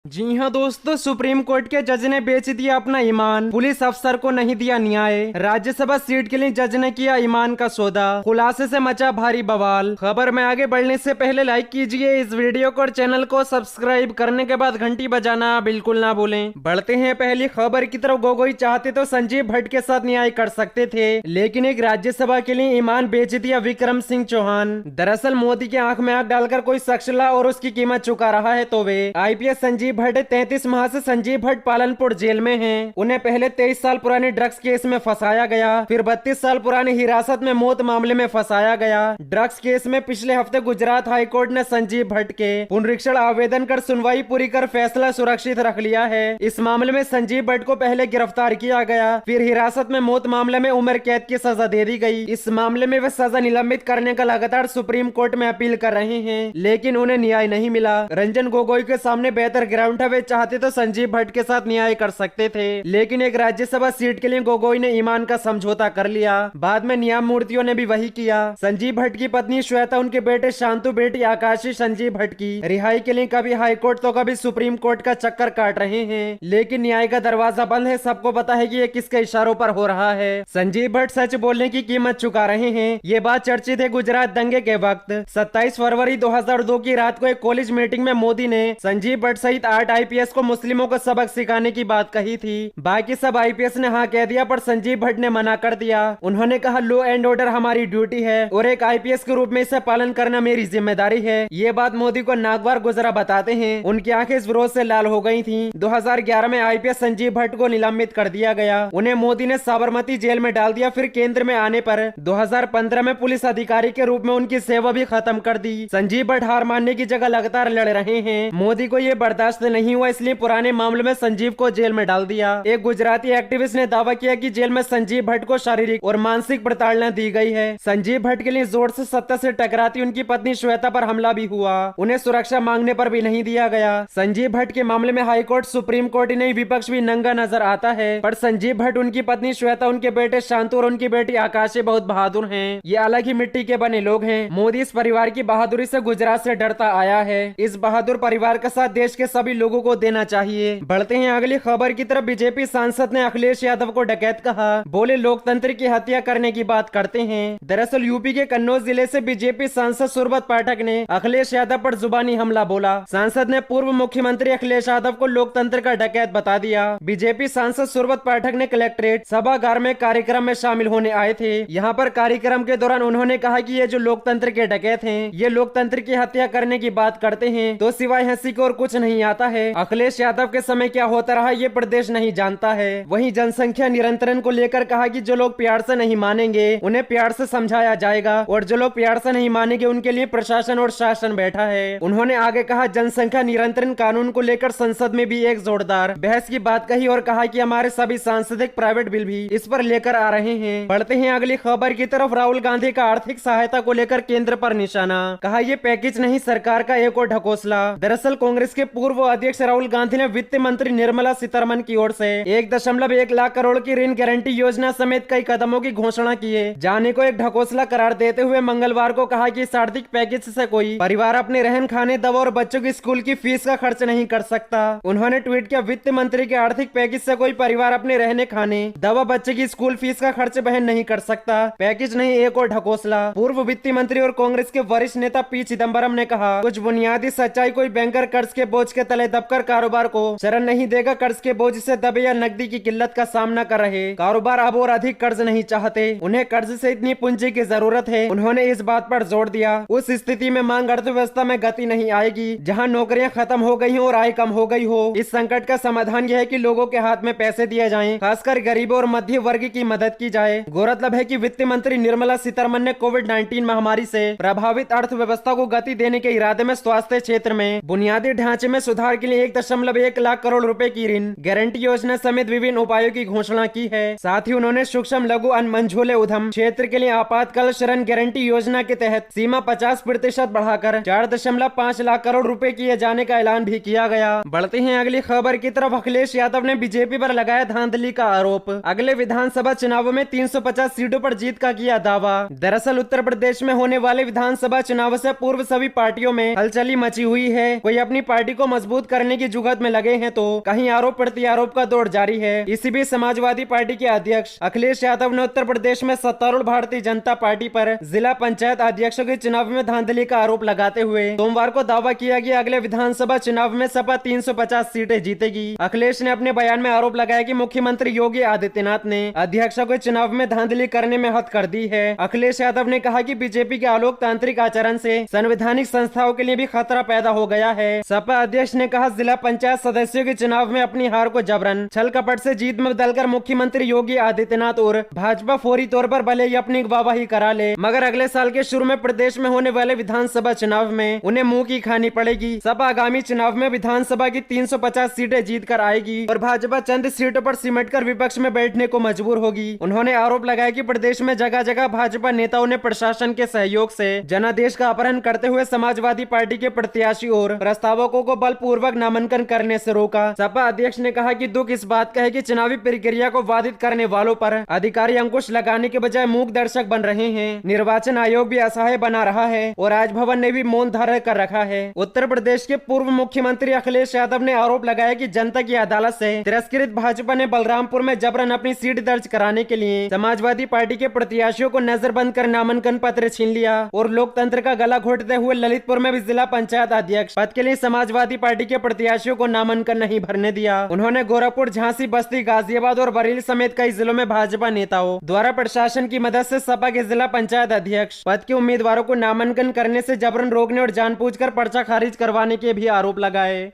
जी हाँ दोस्तों, supreme court के जज ने बेच दिया अपना ईमान, पुलिस अफसर को नहीं दिया न्याय। राज्यसभा सीट के लिए जज ने किया ईमान का सौदा, खुलासे से मचा भारी बवाल। खबर में आगे बढ़ने से पहले लाइक कीजिए इस वीडियो को और चैनल को सब्सक्राइब करने के बाद घंटी बजाना बिल्कुल ना भूलें। बढ़ते हैं पहली खबर की तरफ। गोगोई चाहते तो संजीव भट्ट के साथ न्याय कर सकते थे, लेकिन एक राज्यसभा के लिए ईमान बेच दिया विक्रम सिंह चौहान। दरअसल मोदी की आंख में आंख डालकर कोई शख्स ला और उसकी कीमत चुका रहा है तो वे आईपीएस संजीव भट्ट 33 माह से संजीव भट्ट पालनपुर जेल में हैं। उन्हें पहले 23 साल पुराने ड्रग्स केस में फंसाया गया, फिर 32 साल पुरानी हिरासत में मौत मामले में फंसाया गया। ड्रग्स केस में पिछले हफ्ते गुजरात हाईकोर्ट ने संजीव भट्ट के पुनरीक्षण आवेदन कर सुनवाई पूरी कर फैसला सुरक्षित रख लिया है। इस मामले में संजीव भट्ट को पहले गिरफ्तार किया गया, फिर हिरासत में मौत मामले में उम्र कैद की सजा दे दी गई। इस मामले में वे सजा निलंबित करने का लगातार सुप्रीम कोर्ट में अपील कर रहे हैं, लेकिन उन्हें न्याय नहीं मिला। रंजन गोगोई के सामने बेहतर ग्राउंड है, वे चाहते तो संजीव भट्ट के साथ न्याय कर सकते थे, लेकिन एक राज्यसभा सीट के लिए गोगोई ने ईमान का समझौता कर लिया। बाद में न्यायमूर्तियों ने भी वही किया। संजीव भट्ट की पत्नी श्वेता, उनके बेटे शांतु, बेटी आकाशी संजीव भट्ट की रिहाई के लिए कभी हाईकोर्ट तो कभी सुप्रीम कोर्ट का चक्कर काट रहे हैं, लेकिन न्याय का दरवाजा बंद है। सबको पता है कि ये किसके इशारों पर हो रहा है। संजीव भट्ट सच बोलने की कीमत चुका रहे हैं। ये बात चर्चित है गुजरात दंगे के वक्त। 27 फरवरी 2002 की रात को एक कॉलेज मीटिंग में मोदी ने संजीव भट्ट सहित 8 आईपीएस को मुस्लिमों को सबक सिखाने की बात कही थी। बाकी सब आईपीएस ने हाँ कह दिया, पर संजीव भट्ट ने मना कर दिया। उन्होंने कहा लॉ एंड ऑर्डर हमारी ड्यूटी है और एक आईपीएस के रूप में इसे पालन करना मेरी जिम्मेदारी है। ये बात मोदी को नागवार गुजरा बताते हैं। उनकी आंखें इस विरोध से लाल हो गई थी। 2011 में आईपीएस संजीव भट्ट को निलंबित कर दिया गया। उन्हें मोदी ने साबरमती जेल में डाल दिया। फिर केंद्र में आने पर 2015 में पुलिस अधिकारी के रूप में उनकी सेवा भी खत्म कर दी। संजीव भट्ट हार मानने की जगह लगातार लड़ रहे हैं। मोदी को ये बर्दाश्त नहीं हुआ, इसलिए पुराने मामले में संजीव को जेल में डाल दिया। एक गुजराती एक्टिविस्ट ने दावा किया कि जेल में संजीव भट्ट को शारीरिक और मानसिक प्रताड़ना दी गई है। संजीव भट्ट के लिए जोर से सत्ता से टकराती उनकी पत्नी श्वेता पर हमला भी हुआ। उन्हें सुरक्षा मांगने पर भी नहीं दिया गया। संजीव भट्ट के मामले में हाईकोर्ट, सुप्रीम कोर्ट ही नहीं विपक्ष भी नंगा नजर आता है, पर संजीव भट्ट, उनकी पत्नी श्वेता, उनके बेटे शांतु और उनकी बेटी आकाशी बहुत बहादुर हैं। ये अलग ही मिट्टी के बने लोग हैं। मोदी इस परिवार की बहादुरी से गुजरात से डरता आया है। इस बहादुर परिवार का साथ देश के सभी लोगों को देना चाहिए। बढ़ते हैं अगली खबर की तरफ। बीजेपी सांसद ने अखिलेश यादव को डकैत कहा, बोले लोकतंत्र की हत्या करने की बात करते हैं। दरअसल यूपी के कन्नौज जिले से बीजेपी सांसद सुरभत पाठक ने अखिलेश यादव पर जुबानी हमला बोला। सांसद ने पूर्व मुख्यमंत्री अखिलेश यादव को लोकतंत्र का डकैत बता दिया। बीजेपी सांसद सुरभत पाठक ने कलेक्ट्रेट सभागार में कार्यक्रम में शामिल होने आए थे। यहाँ पर कार्यक्रम के दौरान उन्होंने कहा कि ये जो लोकतंत्र के डकैत हैं, ये लोकतंत्र की हत्या करने की बात करते हैं तो सिवाय हंसी को और कुछ नहीं आता है। अखिलेश यादव के समय क्या होता रहा ये प्रदेश नहीं जानता है। वहीं जनसंख्या नियंत्रण को लेकर कहा कि जो लोग प्यार से नहीं मानेंगे उन्हें प्यार से समझाया जाएगा और जो लोग प्यार से नहीं मानेंगे उनके लिए प्रशासन और शासन बैठा है। उन्होंने आगे कहा जनसंख्या नियंत्रण कानून को लेकर संसद में भी एक जोरदार बहस की बात कही और कहा कि हमारे सभी सांसदिक प्राइवेट बिल भी इस पर लेकर आ रहे हैं। बढ़ते हैं अगली खबर की तरफ। राहुल गांधी का आर्थिक सहायता को लेकर केंद्र पर निशाना, कहा ये पैकेज नहीं सरकार का एक और ढकोसला। दरअसल कांग्रेस के पूर्व अध्यक्ष राहुल गांधी ने वित्त मंत्री निर्मला सीतारमन की ओर से 1.1 लाख करोड़ की ऋण गारंटी योजना समेत कई कदमों की घोषणा किए जाने को एक ढकोसला करार देते हुए मंगलवार को कहा कि इस आर्थिक पैकेज से कोई परिवार अपने रहन खाने, दवा और बच्चों की स्कूल की फीस का खर्च नहीं कर सकता। उन्होंने ट्वीट किया वित्त मंत्री के आर्थिक पैकेज से कोई परिवार अपने रहने खाने, दवा, बच्चे की स्कूल फीस का खर्च वहन नहीं कर सकता। पैकेज नहीं एक और ढकोसला। पूर्व वित्त मंत्री और कांग्रेस के वरिष्ठ नेता पी चिदम्बरम ने कहा कुछ बुनियादी सच्चाई, कोई बैंकर कर्ज के बोझ के तले दबकर कारोबार को शरण नहीं देगा। कर्ज के बोझ से दबे या नकदी की किल्लत का सामना कर रहे कारोबार अब और अधिक कर्ज नहीं चाहते, उन्हें कर्ज से इतनी पूंजी की जरूरत है। उन्होंने इस बात पर जोर दिया उस स्थिति में मांग अर्थव्यवस्था में गति नहीं आएगी जहां नौकरियां खत्म हो गई हो और आय कम हो गई हो। इस संकट का समाधान यह है कि लोगों के हाथ में पैसे दिए जाएं, खासकर गरीबों और मध्य वर्ग की मदद की जाए। गौरतलब है कि वित्त मंत्री निर्मला सीतारमन ने कोविड-19 महामारी से प्रभावित अर्थव्यवस्था को गति देने के इरादे में स्वास्थ्य क्षेत्र में बुनियादी ढांचे में सुधार के लिए 1.1 लाख करोड़ रुपए की ऋण गारंटी योजना समेत विभिन्न उपायों की घोषणा की है। साथ ही उन्होंने सूक्ष्म, लघु, मंझोले उद्यम क्षेत्र के लिए आपातकाल ऋण गारंटी योजना के तहत सीमा 50% बढ़ाकर 4.5 लाख करोड़ रुपए किए जाने का ऐलान भी किया गया। बढ़ते हैं अगली खबर की तरफ। अखिलेश यादव ने बीजेपी पर लगाया धांधली का आरोप, अगले विधानसभा चुनावों में 350 सीटों पर जीत का किया दावा। दरअसल उत्तर प्रदेश में होने वाले विधानसभा चुनाव से पूर्व सभी पार्टियों में हलचली मची हुई है। कोई अपनी पार्टी को मजबूत मजबूत करने की जुगत में लगे हैं तो कहीं आरोप प्रत्यारोप का दौर जारी है। इसी बीच समाजवादी पार्टी के अध्यक्ष अखिलेश यादव ने उत्तर प्रदेश में सत्तारूढ़ भारतीय जनता पार्टी पर जिला पंचायत अध्यक्षों के चुनाव में धांधली का आरोप लगाते हुए सोमवार को दावा किया कि अगले विधानसभा चुनाव में सपा 350 सीटें जीतेगी। अखिलेश ने अपने बयान में आरोप लगाया कि मुख्यमंत्री योगी आदित्यनाथ ने अध्यक्षों के चुनाव में धांधली करने में हद कर दी है। अखिलेश यादव ने कहा कि बीजेपी के अलोकतांत्रिक आचरण से संवैधानिक संस्थाओं के लिए भी खतरा पैदा हो गया है। सपा अध्यक्ष ने कहा, जिला पंचायत सदस्यों के चुनाव में अपनी हार को जबरन छल कपट से जीत में बदलकर मुख्यमंत्री योगी आदित्यनाथ और भाजपा फौरी तौर पर भले ही अपनी वाहवाही करा ले, मगर अगले साल के शुरू में प्रदेश में होने वाले विधानसभा चुनाव में उन्हें मुंह की खानी पड़ेगी। सपा आगामी चुनाव में विधानसभा की 350 सीटें जीत कर आएगी और भाजपा चंद सीटों पर सिमट कर विपक्ष में बैठने को मजबूर होगी। उन्होंने आरोप लगाया कि प्रदेश में जगह जगह भाजपा नेताओं ने प्रशासन के सहयोग से जनादेश का अपहरण करते हुए समाजवादी पार्टी के प्रत्याशी और प्रस्तावकों को बलपूर्वक नामांकन करने से रोका। सपा अध्यक्ष ने कहा कि दुख इस बात का है कि चुनावी प्रक्रिया को बाधित करने वालों पर अधिकारी अंकुश लगाने के बजाय मूक दर्शक बन रहे हैं। निर्वाचन आयोग भी असहाय बना रहा है और राजभवन ने भी मौन धारण कर रखा है। उत्तर प्रदेश के पूर्व मुख्यमंत्री अखिलेश यादव ने आरोप लगाया कि जनता की अदालत से तिरस्कृत भाजपा ने बलरामपुर में जबरन अपनी सीट दर्ज कराने के लिए समाजवादी पार्टी के प्रत्याशियों को नजरबंद कर नामांकन पत्र छीन लिया और लोकतंत्र का गला घोटते हुए ललितपुर में भी जिला पंचायत अध्यक्ष पद के लिए समाजवादी पार्टी के प्रत्याशियों को नामांकन नहीं भरने दिया। उन्होंने गोरखपुर, झांसी, बस्ती, गाजियाबाद और बरेली समेत कई जिलों में भाजपा नेताओं द्वारा प्रशासन की मदद से सपा के जिला पंचायत अध्यक्ष पद के उम्मीदवारों को नामांकन करने से जबरन रोकने और जानबूझकर पर्चा खारिज करवाने के भी आरोप लगाए।